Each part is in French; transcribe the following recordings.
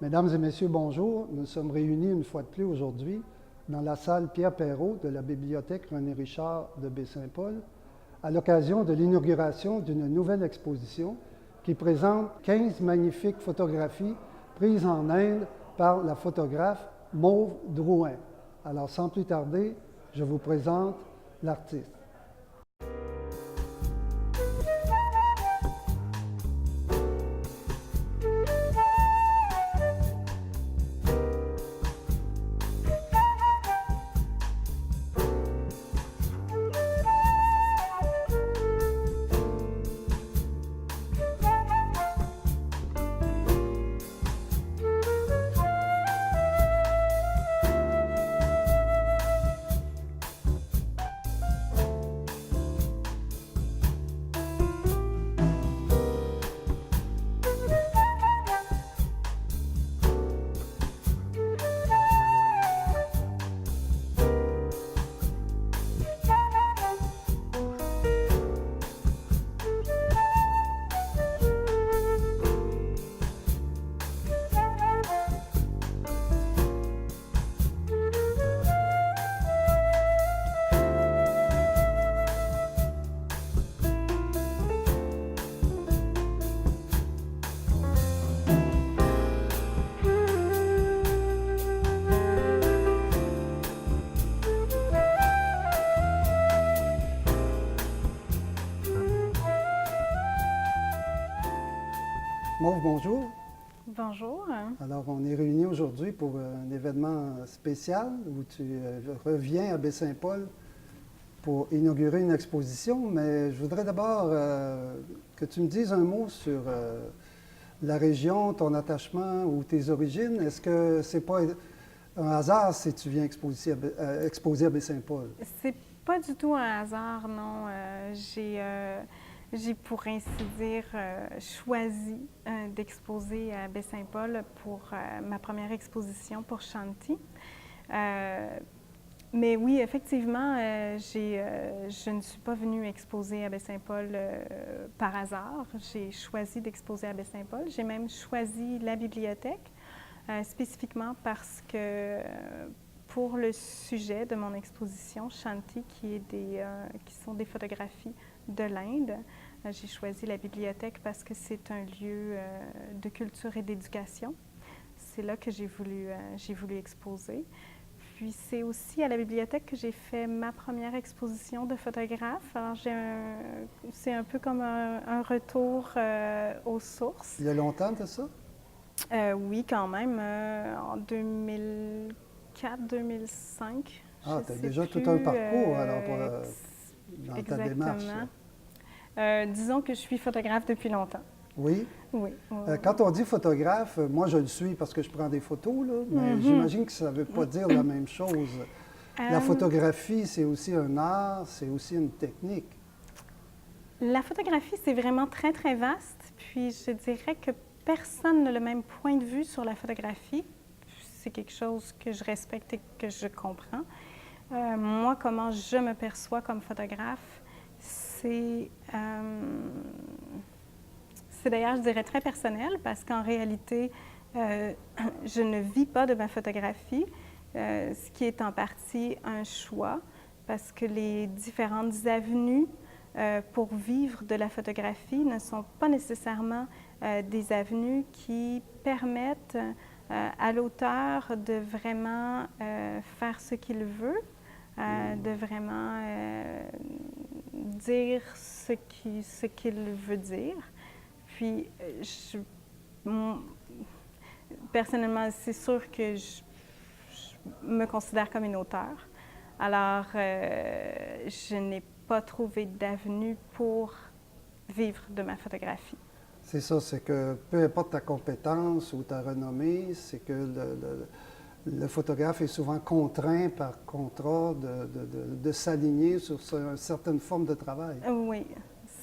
Mesdames et messieurs, bonjour. Nous sommes réunis une fois de plus aujourd'hui dans la salle Pierre Perrault de la Bibliothèque René Richard de Baie-Saint-Paul à l'occasion de l'inauguration d'une nouvelle exposition qui présente 15 magnifiques photographies prises en Inde par la photographe Mauve Drouin. Alors, sans plus tarder, je vous présente l'artiste. Mauve, bonjour. Bonjour. Alors, on est réunis aujourd'hui pour un événement spécial où tu reviens à Baie-Saint-Paul pour inaugurer une exposition, mais je voudrais d'abord que tu me dises un mot sur la région, ton attachement ou tes origines. Est-ce que c'est pas un hasard si tu viens exposer à Baie-Saint-Paul? C'est pas du tout un hasard, non. J'ai, pour ainsi dire, choisi d'exposer à Baie-Saint-Paul pour ma première exposition pour Shanti. Mais oui, effectivement, je ne suis pas venue exposer à Baie-Saint-Paul par hasard. J'ai choisi d'exposer à Baie-Saint-Paul. J'ai même choisi la bibliothèque, spécifiquement parce que pour le sujet de mon exposition, Shanti, qui sont des photographies de l'Inde, j'ai choisi la bibliothèque parce que c'est un lieu de culture et d'éducation. C'est là que j'ai voulu exposer. Puis c'est aussi à la bibliothèque que j'ai fait ma première exposition de photographe. Alors c'est un peu comme un retour aux sources. Il y a longtemps de ça? Oui, quand même, en 2004-2005. Ah, tu as déjà tout un parcours alors dans ta démarche. Exactement. Disons que je suis photographe depuis longtemps. Oui? Oui. Quand on dit photographe, moi je le suis parce que je prends des photos, là, mais j'imagine que ça ne veut pas dire la même chose. La photographie, c'est aussi un art, c'est aussi une technique. La photographie, c'est vraiment très, très vaste. Puis je dirais que personne n'a le même point de vue sur la photographie. C'est quelque chose que je respecte et que je comprends. Moi, comment je me perçois comme photographe, c'est d'ailleurs, je dirais, très personnel parce qu'en réalité, je ne vis pas de ma photographie, ce qui est en partie un choix parce que les différentes avenues pour vivre de la photographie ne sont pas nécessairement des avenues qui permettent à l'auteur de vraiment faire ce qu'il veut, de vraiment dire ce qu'il veut dire. Puis, personnellement, c'est sûr que je me considère comme une auteure. Alors, je n'ai pas trouvé d'avenue pour vivre de ma photographie. C'est ça, c'est que peu importe ta compétence ou ta renommée, c'est que le photographe est souvent contraint par contrat de s'aligner sur une certaine forme de travail. Oui,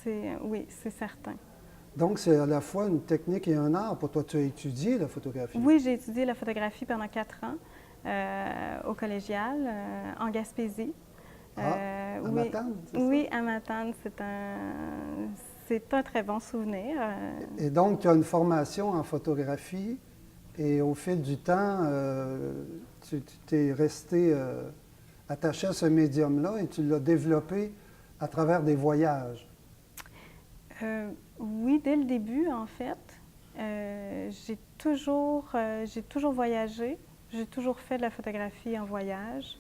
c'est certain. Donc, c'est à la fois une technique et un art. Pour toi, tu as étudié la photographie. Oui, j'ai étudié la photographie pendant 4 ans au collégial, en Gaspésie. À oui, Matane, c'est ça? Oui, à Matane, c'est un très bon souvenir. Et donc, tu as une formation en photographie Et au fil du temps, tu t'es resté attaché à ce médium-là et tu l'as développé à travers des voyages. Oui, dès le début, en fait. J'ai toujours voyagé. J'ai toujours fait de la photographie en voyage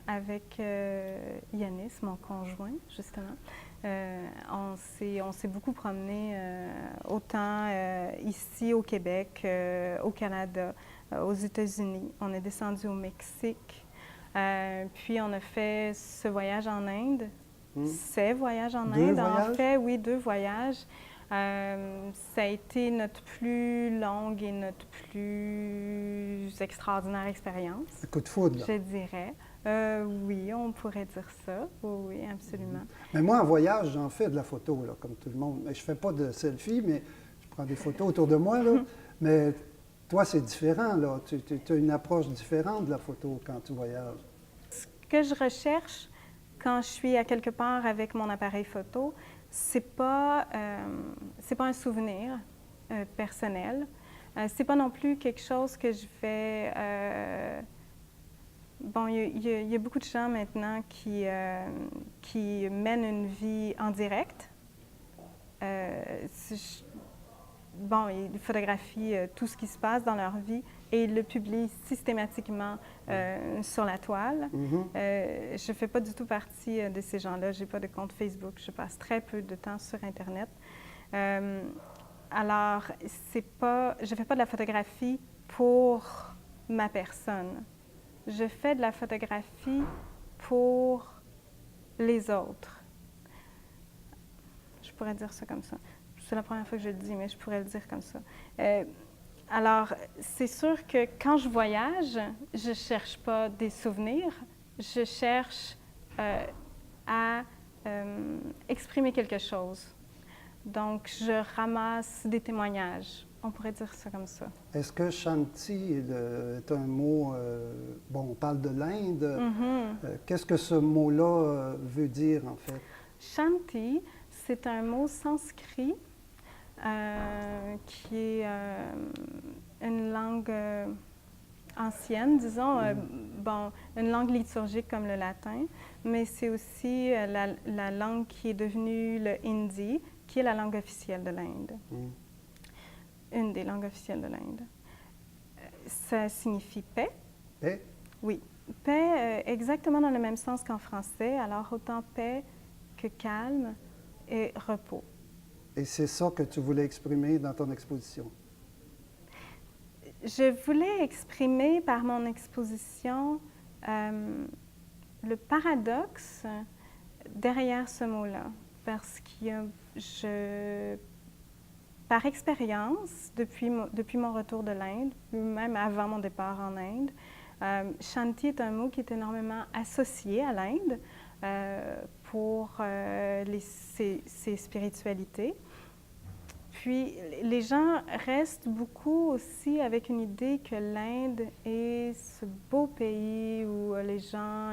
avec Yanis, mon conjoint, justement. On s'est beaucoup promené autant ici au Québec, au Canada, aux États-Unis. On est descendu au Mexique. Puis on a fait ce voyage en Inde. Ces voyages en Deux Inde, voyages? en fait, oui, 2 voyages. Ça a été notre plus longue et notre plus extraordinaire expérience, Un coup de foudre, là. je dirais. Oui, on pourrait dire ça. Oui, oui, absolument. Mais moi, en voyage, j'en fais de la photo, là, comme tout le monde. Mais je ne fais pas de selfie, mais je prends des photos autour de moi, là. Mais toi, c'est différent, là. Tu as une approche différente de la photo quand tu voyages. Ce que je recherche quand je suis à quelque part avec mon appareil photo, c'est pas un souvenir personnel. C'est pas non plus quelque chose que je vais. Bon, il y a beaucoup de gens maintenant qui mènent une vie en direct. Bon, ils photographient tout ce qui se passe dans leur vie et ils le publient systématiquement sur la toile. Je ne fais pas du tout partie de ces gens-là. Je n'ai pas de compte Facebook. Je passe très peu de temps sur Internet. Alors, je ne fais pas de la photographie pour ma personne. Je fais de la photographie pour les autres. Je pourrais dire ça comme ça. C'est la première fois que je le dis, mais je pourrais le dire comme ça. Alors, c'est sûr que quand je voyage, je ne cherche pas des souvenirs, je cherche à exprimer quelque chose. Donc, je ramasse des témoignages. On pourrait dire ça comme ça. Est-ce que Shanti est un mot... bon, on parle de l'Inde. Qu'est-ce que ce mot-là veut dire, en fait? Shanti, c'est un mot sanskrit qui est une langue ancienne, disons, bon, une langue liturgique comme le latin, mais c'est aussi la langue qui est devenue le hindi, qui est la langue officielle de l'Inde. Une des langues officielles de l'Inde. Ça signifie paix. Paix? Oui. Paix, exactement dans le même sens qu'en français, alors autant paix que calme et repos. Et c'est ça que tu voulais exprimer dans ton exposition? Je voulais exprimer par mon exposition le paradoxe derrière ce mot-là, parce que par expérience, depuis mon retour de l'Inde, même avant mon départ en Inde, Shanti est un mot qui est énormément associé à l'Inde pour ses spiritualités. Puis, les gens restent beaucoup aussi avec une idée que l'Inde est ce beau pays où les gens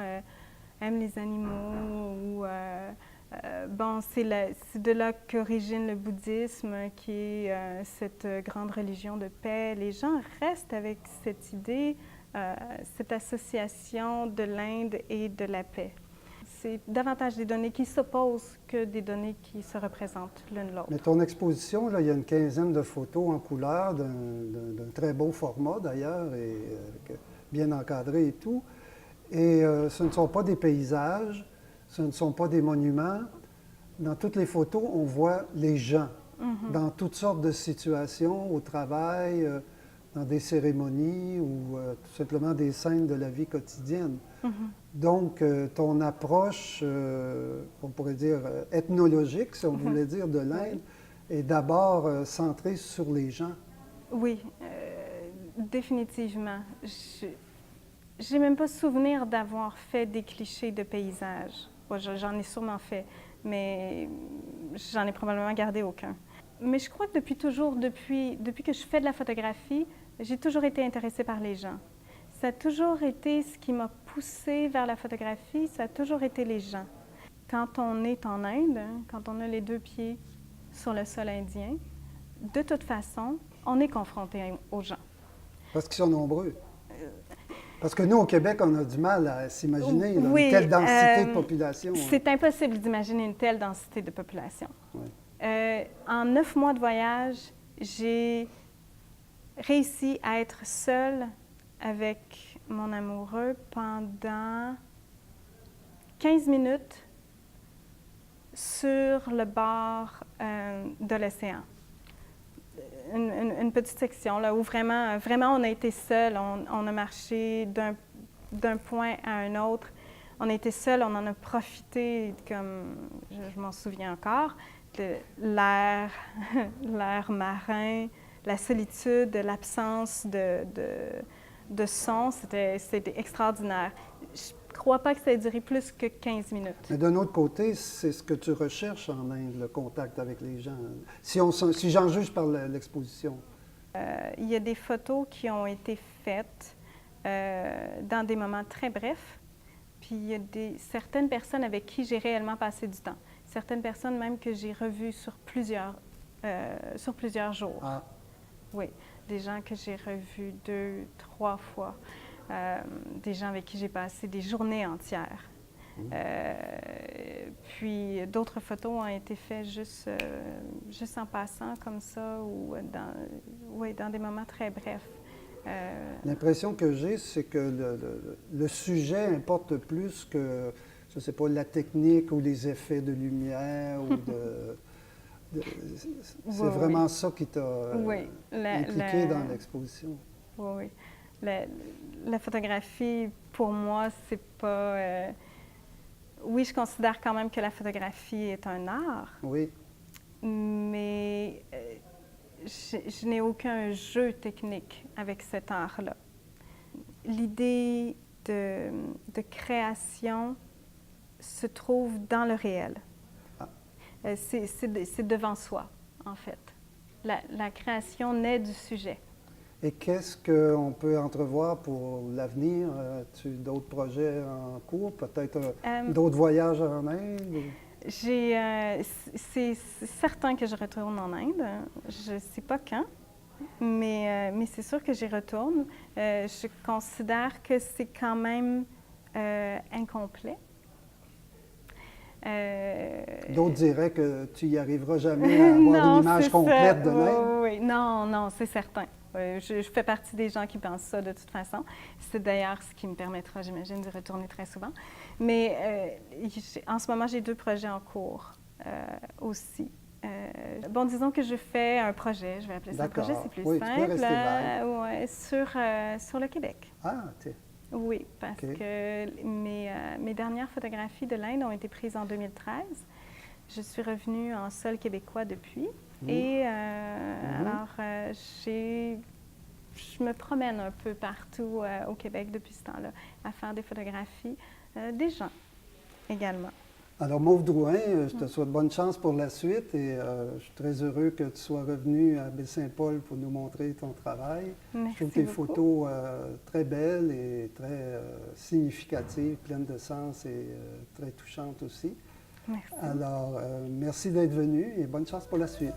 aiment les animaux, où bon, c'est de là qu'origine le bouddhisme, qui est cette grande religion de paix. Les gens restent avec cette idée, cette association de l'Inde et de la paix. C'est davantage des données qui s'opposent que des données qui se représentent l'une l'autre. Mais ton exposition, là, il y a une quinzaine de photos en couleur, d'un très beau format d'ailleurs, et bien encadré et tout. Et ce ne sont pas des paysages, ce ne sont pas des monuments. Dans toutes les photos, on voit les gens, dans toutes sortes de situations, au travail, dans des cérémonies ou tout simplement des scènes de la vie quotidienne. Donc, ton approche, on pourrait dire ethnologique, si on voulait dire, de l'Inde, est d'abord centrée sur les gens. Oui, définitivement. J'ai même pas souvenir d'avoir fait des clichés de paysages. Bon, j'en ai sûrement fait, mais j'en ai probablement gardé aucun. Mais je crois que depuis toujours, depuis que je fais de la photographie, j'ai toujours été intéressée par les gens. Ça a toujours été ce qui m'a poussée vers la photographie, ça a toujours été les gens. Quand on est en Inde, quand on a les 2 pieds sur le sol indien, de toute façon, on est confronté aux gens. Parce qu'ils sont nombreux. Parce que nous, au Québec, on a du mal à s'imaginer là, Oui, une telle densité de population. C'est impossible d'imaginer une telle densité de population. Oui. En 9 mois de voyage, j'ai réussi à être seule avec mon amoureux pendant 15 minutes sur le bord de l'océan. Une petite section là, où vraiment on a été seuls. On a marché d'un point à un autre. On a été seuls, on en a profité, comme je m'en souviens encore, l'air marin, la solitude, l'absence de son, c'était extraordinaire. Je ne crois pas que ça ait duré plus que 15 minutes. Mais d'un autre côté, c'est ce que tu recherches en Inde, le contact avec les gens. Si j'en juge par l'exposition. Il y a des photos qui ont été faites dans des moments très brefs. Puis il y a certaines personnes avec qui j'ai réellement passé du temps. Certaines personnes même que j'ai revues sur plusieurs jours. Ah. Oui, des gens que j'ai revus 2, 3 fois. Des gens avec qui j'ai passé des journées entières. Puis d'autres photos ont été faites juste en passant comme ça ou dans des moments très brefs. L'impression que j'ai, c'est que le sujet importe plus que, je ne sais pas, la technique ou les effets de lumière ou c'est vraiment ça qui t'a impliqué dans l'exposition. Oui. La photographie, pour moi, c'est pas... Oui, je considère quand même que la photographie est un art. Oui. Mais je n'ai aucun jeu technique avec cet art-là. L'idée de création se trouve dans le réel. Ah. C'est devant soi, en fait. La création naît du sujet. Et qu'est-ce qu'on peut entrevoir pour l'avenir? As-tu d'autres projets en cours? Peut-être d'autres voyages en Inde? C'est certain que je retourne en Inde. Je ne sais pas quand, mais c'est sûr que j'y retourne. Je considère que c'est quand même incomplet. D'autres diraient que tu n'y arriveras jamais à avoir une image complète de l'Inde? Oui, non, c'est certain. Je fais partie des gens qui pensent ça de toute façon. C'est d'ailleurs ce qui me permettra, j'imagine, d'y retourner très souvent. Mais en ce moment, j'ai 2 projets en cours aussi. Disons que je fais un projet, je vais appeler ça un projet, c'est plus simple. Tu peux rester vague. Sur le Québec. Ah, tiens. Oui, parce que mes dernières photographies de l'Inde ont été prises en 2013. Je suis revenue en sol québécois depuis. Et alors, je me promène un peu partout au Québec depuis ce temps-là, à faire des photographies des gens également. Alors, Mauve Drouin, je te souhaite bonne chance pour la suite et je suis très heureux que tu sois revenu à Baie-Saint-Paul pour nous montrer ton travail. Merci je trouve tes beaucoup. photos très belles et très significatives, pleines de sens et très touchantes aussi. Merci. Alors, merci d'être venu et bonne chance pour la suite.